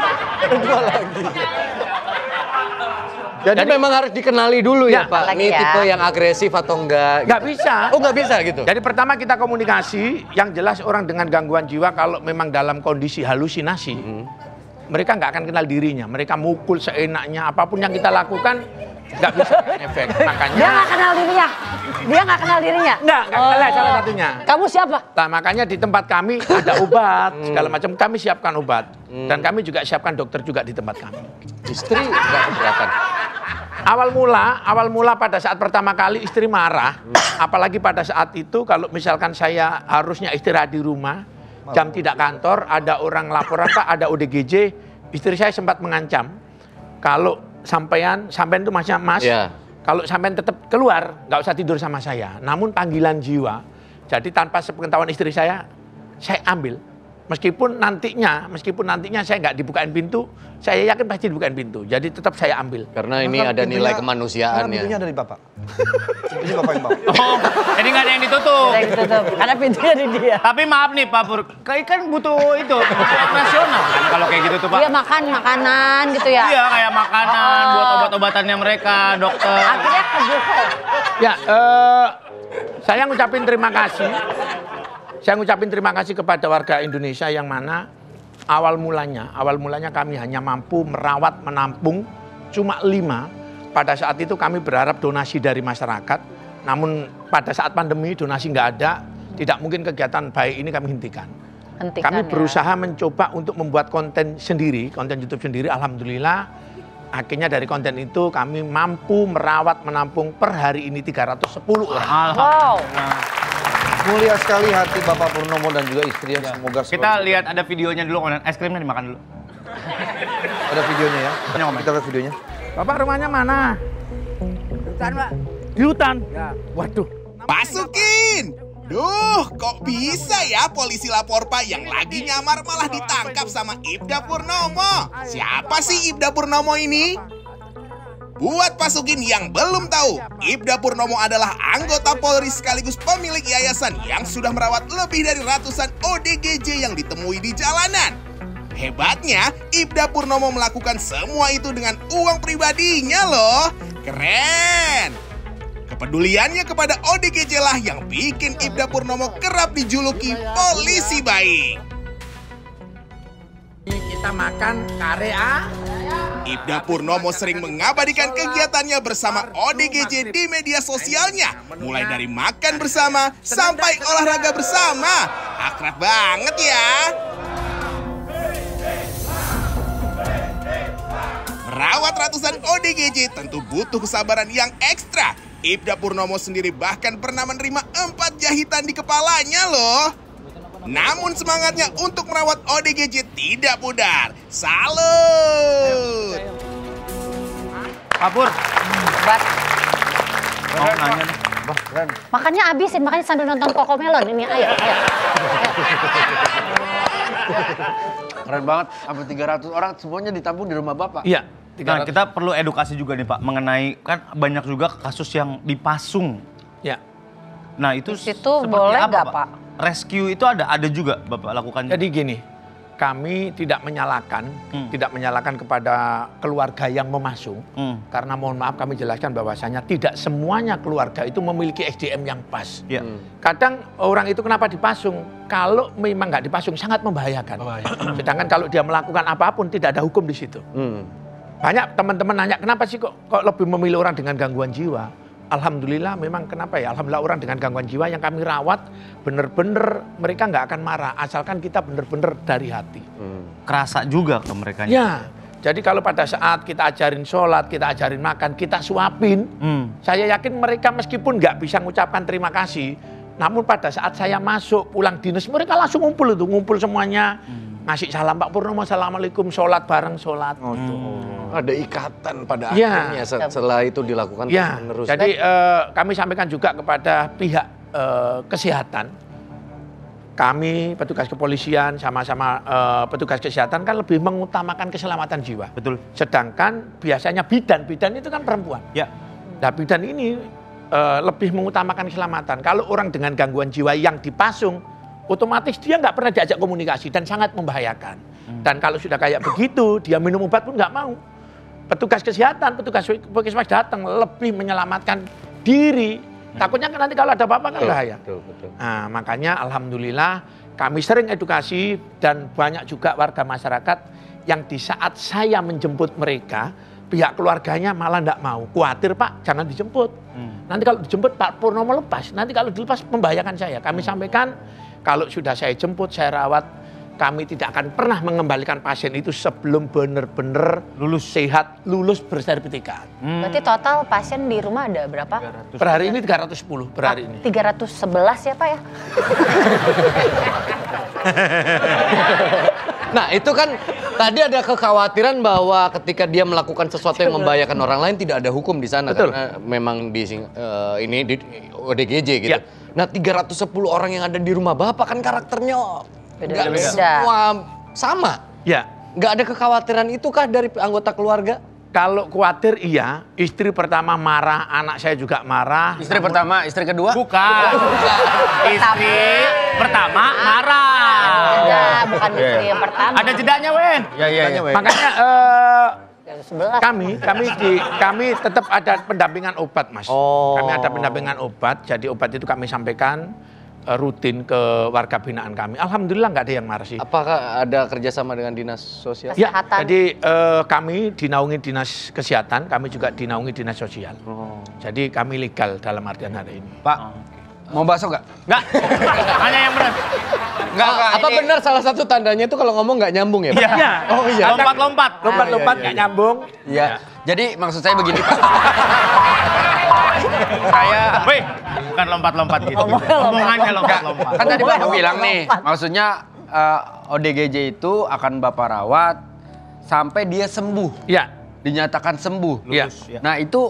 Speaker 1: Jadi memang harus dikenali dulu ya, Pak. Ini
Speaker 6: ya.
Speaker 1: tipe yang agresif atau enggak?
Speaker 3: nggak bisa.
Speaker 1: Oh nggak bisa gitu?
Speaker 3: Jadi pertama kita komunikasi, yang jelas orang dengan gangguan jiwa kalau memang dalam kondisi halusinasi, mereka nggak akan kenal dirinya. Mereka mukul seenaknya, apapun yang kita lakukan nggak bisa efek. Makanya
Speaker 8: Dia nggak kenal dirinya. Dia nggak kenal dirinya.
Speaker 3: nggak kenal salah satunya.
Speaker 8: Kamu siapa?
Speaker 3: Nah, makanya di tempat kami ada obat, segala macam. Kami siapkan obat. Dan kami juga siapkan dokter juga di tempat kami.
Speaker 1: Istri nggak keberatan?
Speaker 3: Awal mula pada saat pertama kali istri marah. Apalagi pada saat itu kalau misalkan saya harusnya istirahat di rumah, jam tidak kantor, ada orang laporan Pak, ada ODGJ, istri saya sempat mengancam. Kalau sampean itu Mas, kalau sampean tetap keluar, nggak usah tidur sama saya. Namun panggilan jiwa, jadi tanpa sepengetahuan istri saya ambil. Meskipun nantinya saya nggak dibukain pintu, saya yakin pasti dibukain pintu. Jadi tetap saya ambil.
Speaker 1: Karena ini ada nilai kemanusiaan ya.
Speaker 7: Pintunya dari Bapak. Pintunya Bapak yang bawa.
Speaker 4: Oh, jadi nggak ada yang ditutup.
Speaker 8: Ada yang ditutup. Karena pintunya di dia.
Speaker 4: Tapi maaf nih Pak Pur, kan butuh itu operasional kan kalau kayak gitu tuh Pak.
Speaker 8: Dia makan makanan gitu ya.
Speaker 4: Iya kayak makanan buat obat-obatannya mereka, dokter.
Speaker 8: Akhirnya kebuka.
Speaker 3: Ya, saya ngucapin terima kasih. Saya ngucapin terima kasih kepada warga Indonesia yang mana awal mulanya kami hanya mampu merawat, menampung cuma 5. Pada saat itu kami berharap donasi dari masyarakat. Namun pada saat pandemi donasi nggak ada, tidak mungkin kegiatan baik ini kami hentikan. Kami berusaha mencoba untuk membuat konten sendiri, konten YouTube sendiri. Alhamdulillah, akhirnya dari konten itu kami mampu merawat, menampung per hari ini 310 orang.
Speaker 8: Wow.
Speaker 7: Mulia sekali hati Bapak Purnomo dan juga istri ya. Semoga
Speaker 4: Kita lihat ada videonya dulu, es krimnya dimakan dulu.
Speaker 7: ada videonya ya. Kita lihat videonya.
Speaker 3: Bapak rumahnya mana?
Speaker 8: Hutan, Pak.
Speaker 3: Di hutan? Ya. Waduh.
Speaker 9: Masukin! Duh, kok bisa ya polisi lapor Pak yang lagi nyamar malah ditangkap sama Ibda Purnomo? Siapa sih Ibda Purnomo ini? Buat Pasukin yang belum tahu, Ibda Purnomo adalah anggota Polri sekaligus pemilik yayasan yang sudah merawat lebih dari ratusan ODGJ yang ditemui di jalanan. Hebatnya, Ibda Purnomo melakukan semua itu dengan uang pribadinya loh. Keren! Kepeduliannya kepada ODGJ lah yang bikin Ibda Purnomo kerap dijuluki polisi baik.
Speaker 3: Kita makan kare
Speaker 9: Ibda Purnomo sering mengabadikan kegiatannya bersama ODGJ di media sosialnya. Mulai dari makan bersama sampai olahraga bersama. Akrab banget ya. Merawat ratusan ODGJ tentu butuh kesabaran yang ekstra. Ibda Purnomo sendiri bahkan pernah menerima 4 jahitan di kepalanya loh. Namun semangatnya untuk merawat ODGJ tidak pudar. Salut!
Speaker 4: Pak Pur.
Speaker 8: Bat.
Speaker 4: Mau nanya nih.
Speaker 8: Makannya habisin, makanya sambil nonton Cocomelon ini. Ayo.
Speaker 2: Keren banget, sampai 300 orang semuanya ditampung di rumah Bapak.
Speaker 3: Iya.
Speaker 4: Nah, kita perlu edukasi juga nih Pak mengenai kan banyak juga kasus yang dipasung.
Speaker 3: Ya.
Speaker 4: Nah, itu
Speaker 8: boleh nggak Pak?
Speaker 4: Rescue itu ada juga Bapak lakukan.
Speaker 3: Jadi gini, kami tidak menyalahkan kepada keluarga yang memasung. Karena mohon maaf kami jelaskan bahwasanya tidak semuanya keluarga itu memiliki SDM yang pas. Kadang orang itu kenapa dipasung? Kalau memang nggak dipasung sangat membahayakan. Sedangkan kalau dia melakukan apapun tidak ada hukum di situ. Banyak teman-teman nanya kenapa sih kok lebih memilih orang dengan gangguan jiwa? Alhamdulillah memang kenapa ya? Alhamdulillah orang dengan gangguan jiwa yang kami rawat bener-bener mereka nggak akan marah asalkan kita bener-bener dari hati.
Speaker 4: Kerasa juga ke mereka.
Speaker 3: Ya, jadi kalau pada saat kita ajarin sholat, kita ajarin makan, kita suapin, saya yakin mereka meskipun nggak bisa mengucapkan terima kasih, Namun pada saat saya masuk pulang dinas, mereka langsung ngumpul semuanya. Ngasih salam Pak Purnomo, assalamualaikum, sholat bareng, sholat.
Speaker 1: Ada ikatan pada
Speaker 3: Ya.
Speaker 1: akhirnya setelah itu dilakukan
Speaker 3: Ya,
Speaker 1: terus-menerus.
Speaker 3: jadi kami sampaikan juga kepada pihak kesehatan. Kami petugas kepolisian sama-sama petugas kesehatan kan lebih mengutamakan keselamatan jiwa.
Speaker 4: Betul.
Speaker 3: Sedangkan biasanya bidan itu kan perempuan.
Speaker 4: Ya.
Speaker 3: Nah bidan ini lebih mengutamakan keselamatan. Kalau orang dengan gangguan jiwa yang dipasung, otomatis dia nggak pernah diajak komunikasi dan sangat membahayakan. Dan kalau sudah kayak begitu, dia minum obat pun nggak mau. Petugas kesehatan, petugas puskesmas datang lebih menyelamatkan diri. Takutnya kan nanti kalau ada apa-apa kan bahaya.
Speaker 1: Betul.
Speaker 3: Nah, makanya alhamdulillah kami sering edukasi dan banyak juga warga masyarakat yang di saat saya menjemput mereka, pihak keluarganya malah enggak mau. Khawatir Pak, jangan dijemput. Nanti kalau dijemput Pak Purnomo lepas, nanti kalau dilepas membahayakan saya. Kami sampaikan kalau sudah saya jemput, saya rawat, kami tidak akan pernah mengembalikan pasien itu sebelum benar-benar lulus sehat, lulus bersertifikat.
Speaker 8: Berarti total pasien di rumah ada berapa?
Speaker 3: Per hari ini 310 per hari ini.
Speaker 8: 311 ya Pak ya?
Speaker 1: Nah itu kan tadi ada kekhawatiran bahwa ketika dia melakukan sesuatu yang membahayakan orang lain tidak ada hukum di sana.
Speaker 3: Betul.
Speaker 1: Karena memang di ini di ODGJ gitu.
Speaker 3: Ya.
Speaker 1: Nah 310 orang yang ada di rumah Bapak kan karakternya nggak
Speaker 8: Beda-beda.
Speaker 1: semua sama.
Speaker 3: Ya.
Speaker 1: Nggak ada kekhawatiran itu kah dari anggota keluarga?
Speaker 3: Kalau khawatir iya, istri pertama marah, anak saya juga marah.
Speaker 2: Istri pertama, istri kedua?
Speaker 4: Bukan. Istri pertama marah.
Speaker 8: Ada, bukan istri yang pertama.
Speaker 4: Ada jedanya, Wen.
Speaker 2: Iya.
Speaker 3: Makanya
Speaker 8: 11.
Speaker 3: kami tetap ada pendampingan obat, Mas.
Speaker 1: Oh.
Speaker 3: Kami ada pendampingan obat, jadi obat itu kami sampaikan rutin ke warga binaan kami. Alhamdulillah nggak ada yang marah sih.
Speaker 1: Apakah ada kerjasama dengan dinas sosial?
Speaker 3: Ya,
Speaker 8: Kesehatan.
Speaker 3: jadi kami dinaungi dinas kesehatan, kami juga dinaungi dinas sosial. Jadi kami legal dalam artian hari ini.
Speaker 2: Pak, mau bakso nggak?
Speaker 4: Enggak. Hanya yang benar.
Speaker 2: Nggak,
Speaker 1: Apa
Speaker 2: ini-
Speaker 1: benar salah satu tandanya itu kalau ngomong nggak nyambung ya, Pak?
Speaker 3: Iya.
Speaker 1: Oh iya.
Speaker 4: Lompat-lompat.
Speaker 3: Lompat-lompat nggak nyambung.
Speaker 2: Iya. Jadi maksud saya begini Pak. Saya
Speaker 4: Weh, bukan lompat-lompat gitu. Omongannya lompat-lompat.
Speaker 2: kan tadi Bapak bilang nih, maksudnya ODGJ itu akan Bapak rawat sampai dia sembuh,
Speaker 3: Ya.
Speaker 2: dinyatakan sembuh.
Speaker 3: Iya.
Speaker 2: Nah itu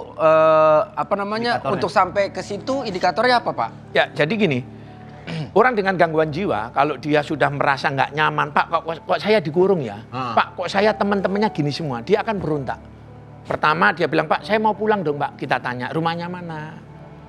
Speaker 2: apa namanya
Speaker 4: Indikatornya.
Speaker 2: untuk sampai ke situ indikatornya apa Pak?
Speaker 3: Ya, jadi gini. Orang dengan gangguan jiwa, kalau dia sudah merasa nggak nyaman, Pak, kok saya dikurung ya? Pak, kok saya teman-temannya gini semua? Dia akan berontak. Pertama dia bilang, Pak, saya mau pulang dong, Pak. Kita tanya, rumahnya mana?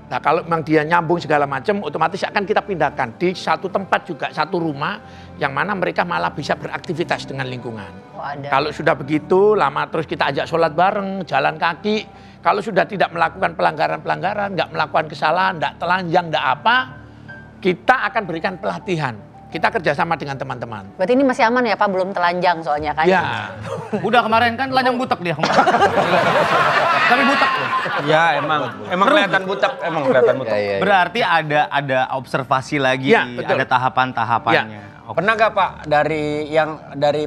Speaker 3: Nah, kalau memang dia nyambung segala macam, otomatis akan kita pindahkan di satu tempat juga, satu rumah, yang mana mereka malah bisa beraktivitas dengan lingkungan.
Speaker 8: Oh, ada.
Speaker 3: Kalau sudah begitu, lama terus kita ajak sholat bareng, jalan kaki. Kalau sudah tidak melakukan pelanggaran-pelanggaran, nggak melakukan kesalahan, nggak telanjang, nggak apa, kita akan berikan pelatihan. Kita kerjasama dengan teman-teman.
Speaker 8: Berarti ini masih aman ya Pak, belum telanjang soalnya kan?
Speaker 3: Ya,
Speaker 4: Udah kemarin kan telanjang butek dia kemarin. Tapi butek loh.
Speaker 2: Ya emang kelihatan butek, emang kelihatan butek.
Speaker 4: Berarti ada observasi lagi,
Speaker 3: Ya, betul.
Speaker 4: ada tahapan-tahapannya. Oke.
Speaker 2: Pernah gak Pak dari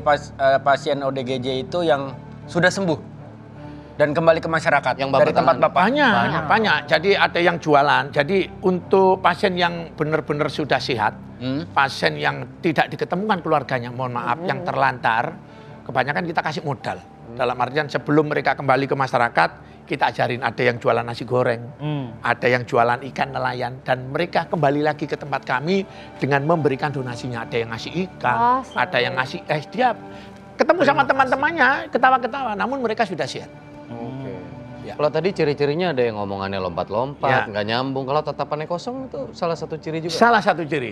Speaker 2: pasien ODGJ itu yang sudah sembuh dan kembali ke masyarakat
Speaker 1: Yang Bapak
Speaker 2: dari tempat
Speaker 1: tangani?
Speaker 2: Bapak?
Speaker 3: banyak. Jadi ada yang jualan. Jadi untuk pasien yang benar-benar sudah sehat, pasien yang tidak diketemukan keluarganya, mohon maaf, yang terlantar, kebanyakan kita kasih modal. Dalam artian sebelum mereka kembali ke masyarakat, kita ajarin ada yang jualan nasi goreng, ada yang jualan ikan nelayan, dan mereka kembali lagi ke tempat kami dengan memberikan donasinya. Ada yang ngasih ikan,
Speaker 8: Oh, seru.
Speaker 3: ada yang ngasih dia ketemu sama teman-temannya, ketawa-ketawa, namun mereka sudah sehat. Ya.
Speaker 1: Kalau tadi ciri-cirinya ada yang ngomongannya lompat-lompat,
Speaker 3: Ya.
Speaker 1: nggak nyambung. Kalau tatapannya kosong itu salah satu ciri juga.
Speaker 3: Salah satu ciri.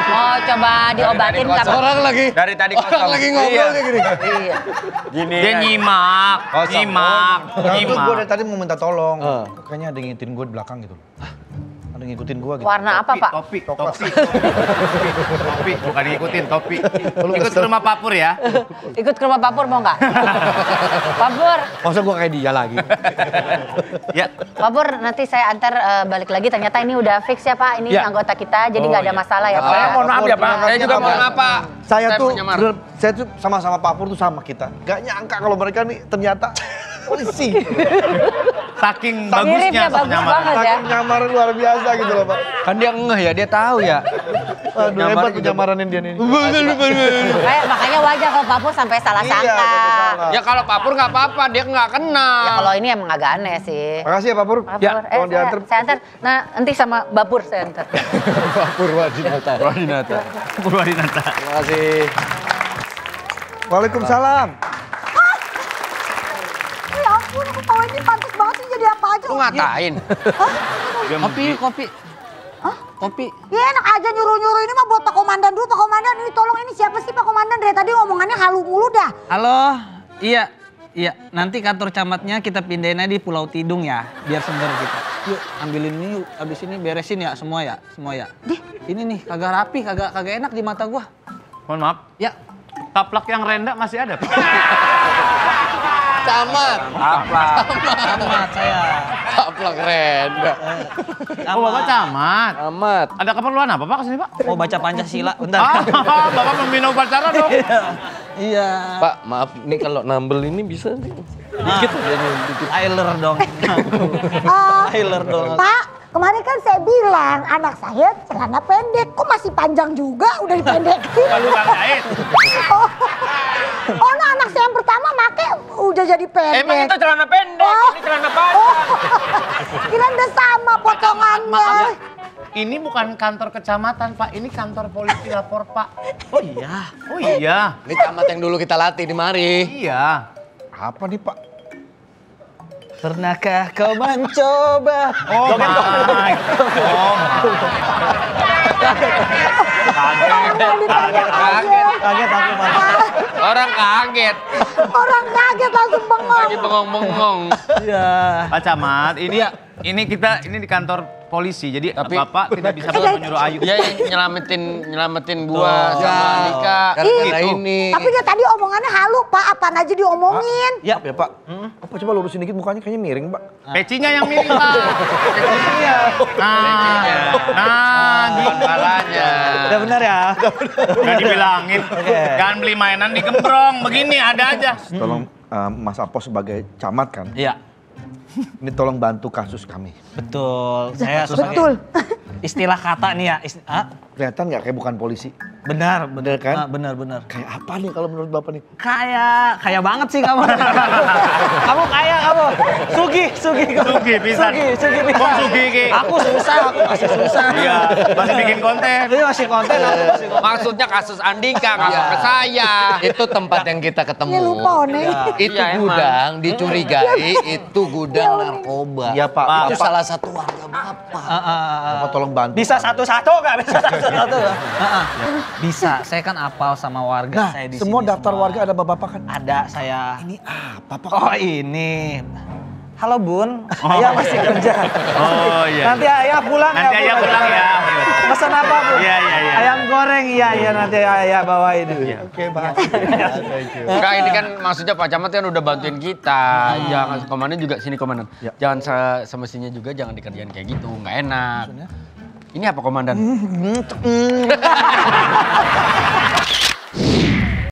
Speaker 8: Oh, coba diobatin
Speaker 2: kosong.
Speaker 8: kamu.
Speaker 1: Orang lagi.
Speaker 2: Dari tadi
Speaker 1: Orang
Speaker 2: kosong.
Speaker 1: lagi ngobrol
Speaker 2: Iya.
Speaker 1: kayak gini.
Speaker 8: Iya.
Speaker 2: Gini.
Speaker 4: Dia nyimak,
Speaker 2: Kosong.
Speaker 4: nyimak.
Speaker 7: Itu gue dari tadi mau minta tolong. Kayaknya ada yang ngikutin gue di belakang gitu. Ada yang ngikutin gue gitu.
Speaker 8: Warna apa Pak?
Speaker 4: Topi. Bukan ngikutin topi. Ikut ke rumah Pak Pur ya.
Speaker 8: Ikut ke rumah Pak Pur mau nggak? Pak Pur,
Speaker 7: Masa gue kayak dia lagi?
Speaker 4: Ya.
Speaker 8: Pak Pur nanti saya antar balik lagi. Ternyata ini udah fix ya Pak. Ini
Speaker 3: Ya.
Speaker 8: anggota kita, jadi nggak ada masalah ya Pak.
Speaker 3: Saya mohon maaf ya Pak.
Speaker 2: Saya juga mohon maaf Pak.
Speaker 7: Saya tuh,
Speaker 2: mau nyamar.
Speaker 7: saya tuh sama-sama Pak Pur tuh sama kita. Gak nyangka kalau mereka nih ternyata polisi.
Speaker 4: Saking
Speaker 8: Miripnya
Speaker 4: bagusnya
Speaker 8: bagus
Speaker 4: nyamar.
Speaker 8: banget ya.
Speaker 7: Saking nyamaran luar biasa gitu loh Pak.
Speaker 2: Kan dia ngeh ya, dia tahu ya.
Speaker 7: Aduh
Speaker 2: Nyamar
Speaker 7: hebat
Speaker 2: juga.
Speaker 7: penyamaranin dia nih.
Speaker 8: Makanya wajar kalau Pak Pur sampai salah
Speaker 7: Iya,
Speaker 8: sangka.
Speaker 7: sampai salah.
Speaker 2: Ya kalau Pak Pur nggak apa-apa, dia nggak kenal.
Speaker 8: Ya kalau ini emang agak aneh sih.
Speaker 7: Makasih ya Pak Pur.
Speaker 8: Pak
Speaker 2: Ya,
Speaker 8: Pur,
Speaker 7: tolong diantar.
Speaker 8: saya antar. Nah, nanti sama Bapur saya antar.
Speaker 1: Pak Purwadinata.
Speaker 2: Purwadinata.
Speaker 4: Purwadinata.
Speaker 1: Terima kasih.
Speaker 7: Waalaikumsalam.
Speaker 10: Ya ampun, aku tahu ini pantas banget sih jadi apa aja.
Speaker 2: Lu ngatain?
Speaker 4: Kopi.
Speaker 2: Kopi.
Speaker 10: Ya enak aja nyuruh-nyuruh ini mah buat Pak Komandan dulu. Pak Komandan ini tolong ini siapa sih Pak Komandan? Dari tadi ngomongannya halu mulu dah.
Speaker 5: Halo, iya, nanti kantor camatnya kita pindahin aja di Pulau Tidung ya, biar seger kita. Yuk, ambilin ini, yuk. Abis ini beresin ya, semua ya. Ini nih, kagak rapi, kagak enak di mata gua.
Speaker 4: Mohon maaf.
Speaker 5: Ya,
Speaker 4: Taplak yang renda masih ada, Pak?
Speaker 1: Camat.
Speaker 5: Camat saya.
Speaker 1: Taplak renda.
Speaker 4: Oh, Bapak camat.
Speaker 1: Camat.
Speaker 4: Ada keperluan apa Pak kesini Pak?
Speaker 5: Mau baca Pancasila, bentar.
Speaker 4: Bapak pembina upacara dong.
Speaker 5: Iya.
Speaker 1: Pak, maaf nih kalau nambel ini bisa nih. Dikit aja nih, dikit.
Speaker 5: Tyler dong. Tyler dong.
Speaker 10: Pak, kemarin kan saya bilang anak saya celana pendek. Kok masih panjang juga udah dipendekin?
Speaker 4: Lalu Bang Jahit.
Speaker 10: Oh, nah anak saya yang pertama make udah jadi pendek.
Speaker 2: Emang itu celana pendek, ini celana panjang.
Speaker 10: Kirain udah sama potongannya.
Speaker 4: Ini bukan kantor kecamatan Pak, ini kantor polisi lapor Pak.
Speaker 5: Oh iya.
Speaker 4: Oh iya.
Speaker 1: Ini camat yang dulu kita latih di mari.
Speaker 4: Iya.
Speaker 7: Apa nih Pak?
Speaker 5: Pernahkah kau mencoba?
Speaker 4: Oh my. Oh
Speaker 5: Kaget aku malah.
Speaker 2: Orang kaget,
Speaker 10: Orang kaget langsung bengong.
Speaker 2: lagi bengong-bengong.
Speaker 5: Iya.
Speaker 4: Pak Camat, ini kita di kantor polisi, jadi Bapak tidak bisa menyuruh Ayu.
Speaker 2: Dia yang nyelamatin gua sama Dika.
Speaker 1: Gara-gara ini.
Speaker 10: Tapi dia tadi omongannya halu Pak, apaan aja diomongin.
Speaker 7: Ya Pak. Apa coba lurusin dikit mukanya kayaknya miring Pak.
Speaker 4: Pecinya yang miring Pak. Pecinya. Nah, gitu.
Speaker 2: Kepalanya.
Speaker 5: Udah benar ya?
Speaker 4: Udah dibilangin. Jangan beli mainan di gembrong, begini ada aja.
Speaker 7: Tolong Mas Apos sebagai camat kan.
Speaker 5: Iya.
Speaker 7: Ini tolong bantu kasus kami.
Speaker 5: Betul. Saya
Speaker 10: Betul.
Speaker 5: istilah kata nih ya.
Speaker 7: Kelihatan nggak kayak bukan polisi?
Speaker 5: Benar,
Speaker 7: Bener kan?
Speaker 5: Benar.
Speaker 7: Kayak apa nih kalau menurut Bapak nih?
Speaker 5: Kaya banget sih kamu. Kamu kaya kamu. Sugi kamu.
Speaker 4: Sugi pisan.
Speaker 5: Sugi pisan.
Speaker 4: Kok sugi ki?
Speaker 5: Aku masih susah.
Speaker 4: Iya, masih bikin konten.
Speaker 5: Ini masih konten, aku masih konten.
Speaker 2: Maksudnya kasus Andika, nggak ke saya.
Speaker 1: Itu tempat yang kita ketemu.
Speaker 10: Ya lupa One.
Speaker 1: Itu
Speaker 2: Iya,
Speaker 1: gudang dicurigai, itu gudang narkoba.
Speaker 7: Iya Pak.
Speaker 1: Itu
Speaker 7: Bapak,
Speaker 1: salah satu warga Bapak.
Speaker 7: Bapak tolong bantu.
Speaker 5: Bisa satu-satu nggak? Bisa satu-satu. Bisa. Saya kan apal sama warga
Speaker 7: Nah,
Speaker 5: saya di
Speaker 7: semua
Speaker 5: sini
Speaker 7: daftar warga ada Bapak kan?
Speaker 5: Ada saya.
Speaker 7: Ini apa Pak?
Speaker 5: Oh ini. Halo Bun, Ayah masih kerja.
Speaker 4: Oh iya.
Speaker 5: Nanti Ayah pulang ya.
Speaker 4: Nanti Ayah
Speaker 5: Bun.
Speaker 4: pulang ya.
Speaker 5: Pesan apa Bun?
Speaker 4: Iya.
Speaker 5: Ayam goreng, iya nanti Ayah bawain.
Speaker 7: Oke Pak.
Speaker 2: Enggak, ini kan maksudnya Pak Camat kan udah bantuin kita. Jangan komandan juga sini komandan.
Speaker 7: Ya.
Speaker 2: Jangan semestinya juga jangan dikerjain kayak gitu, nggak enak. Ini apa komandan?